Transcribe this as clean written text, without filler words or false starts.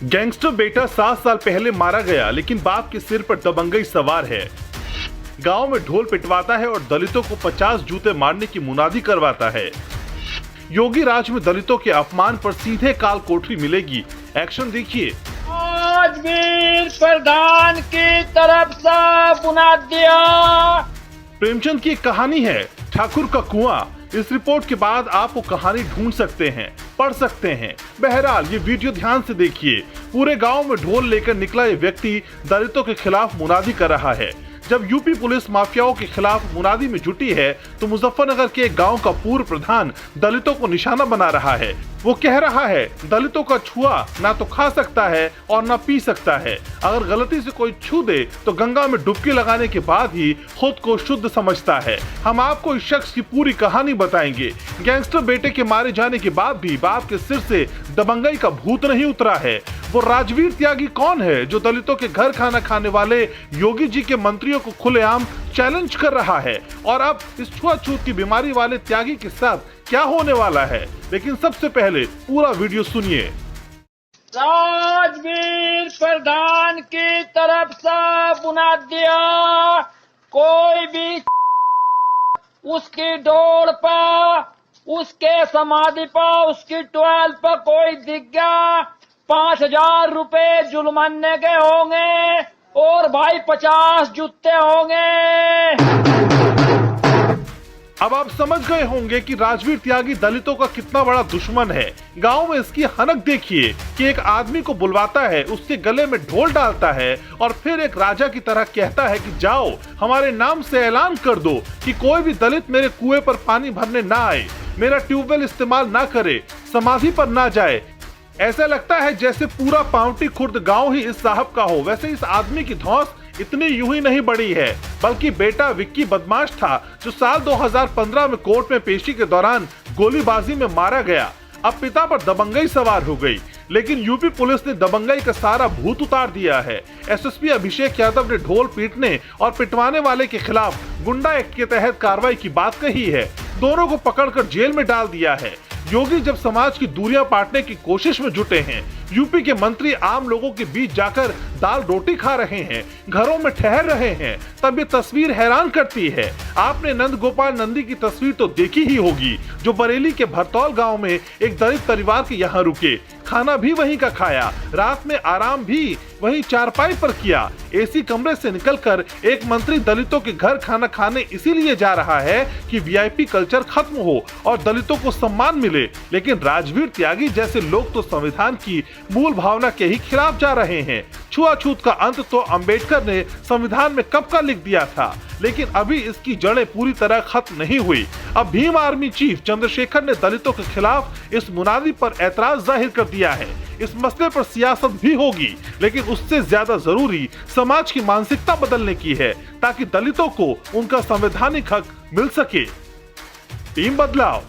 Gangster बेटा 7 साल पहले मारा गया, लेकिन बाप के सिर पर दबंगई सवार है। गांव में ढोल पिटवाता है और दलितों को 50 जूते मारने की मुनादी करवाता है। योगी राज में दलितों के अपमान पर सीधे काल कोठरी मिलेगी। एक्शन देखिए। आज भी प्रधान की तरफ से बुनियादिया। प्रेमचंद की एक कहानी है, ठाकुर का कुआं। इस रिपोर्ट के बाद आप वो कहानी ढूंढ सकते हैं, पढ़ सकते हैं। बहरहाल ये वीडियो ध्यान से देखिए। पूरे गांव में ढोल लेकर निकला ये व्यक्ति दलितों के खिलाफ मुनादी कर रहा है। जब यूपी पुलिस माफियाओं के खिलाफ मुनादी में जुटी है तो मुजफ्फरनगर के एक गांव का पूर्व प्रधान दलितों को निशाना बना रहा है। वो कह रहा है दलितों का छुआ ना तो खा सकता है और ना पी सकता है। अगर गलती से कोई छू दे तो गंगा में डुबकी लगाने के बाद ही खुद को शुद्ध समझता है। हम आपको इस शख्स की पूरी कहानी बताएंगे। गैंगस्टर बेटे के मारे जाने के बाद भी बाप के सिर से दबंगई का भूत नहीं उतरा है। वो राजवीर त्यागी कौन है जो दलितों के घर खाना खाने वाले योगी जी के मंत्रियों को खुलेआम चैलेंज कर रहा है? और अब इस छुआछूत की बीमारी वाले त्यागी के साथ क्या होने वाला है? लेकिन सबसे पहले पूरा वीडियो सुनिए। राजवीर प्रधान की तरफ से बुनियादिया। कोई भी उसकी डोर पर, उसके समाधि पर, उसकी टुएल पर कोई दिख गया 5,000 रुपए जुर्माने के होंगे और भाई 50 जूते होंगे। अब आप समझ गए होंगे कि राजवीर त्यागी दलितों का कितना बड़ा दुश्मन है। गांव में इसकी हनक देखिए कि एक आदमी को बुलवाता है, उसके गले में ढोल डालता है और फिर एक राजा की तरह कहता है कि जाओ हमारे नाम से ऐलान कर दो कि कोई भी दलित मेरे कुएं पर पानी भरने ना आए, मेरा ट्यूबवेल इस्तेमाल ना करे, समाधि पर ना जाए। ऐसा लगता है जैसे पूरा पावटी खुर्द गांव ही इस साहब का हो। वैसे इस आदमी की धौंस इतनी यूं ही नहीं बढ़ी है, बल्कि बेटा विक्की बदमाश था जो साल 2015 में कोर्ट में पेशी के दौरान गोलीबाजी में मारा गया। अब पिता पर दबंगई सवार हो गई, लेकिन यूपी पुलिस ने दबंगई का सारा भूत उतार दिया है। एसएसपी अभिषेक यादव ने ढोल पीटने और पिटवाने वाले के खिलाफ गुंडा एक्ट के तहत कार्रवाई की बात कही है। दोनों को पकड़कर जेल में डाल दिया है। योगी जब समाज की दूरियां पाटने की कोशिश में जुटे हैं, यूपी के मंत्री आम लोगों के बीच जाकर दाल रोटी खा रहे हैं, घरों में ठहर रहे हैं, तब ये तस्वीर हैरान करती है। आपने नंद गोपाल नंदी की तस्वीर तो देखी ही होगी, जो बरेली के भरतौल गांव में एक दलित परिवार के यहाँ रुके, खाना भी वहीं का खाया, रात में आराम भी वहीं चारपाई पर किया। एसी कमरे से निकलकर एक मंत्री दलितों के घर खाना खाने इसीलिए जा रहा है कि वीआईपी कल्चर खत्म हो और दलितों को सम्मान मिले। लेकिन राजवीर त्यागी जैसे लोग तो संविधान की मूल भावना के ही खिलाफ जा रहे हैं। छुआछूत का अंत तो अंबेडकर ने संविधान में कब का लिख दिया था, लेकिन अभी इसकी जड़ें पूरी तरह खत्म नहीं हुई। अब भीम आर्मी चीफ चंद्रशेखर ने दलितों के खिलाफ इस मुनादी पर ऐतराज जाहिर कर दिया है। इस मसले पर सियासत भी होगी, लेकिन उससे ज्यादा जरूरी समाज की मानसिकता बदलने की है, ताकि दलितों को उनका संवैधानिक हक मिल सके। टीम बदलाव।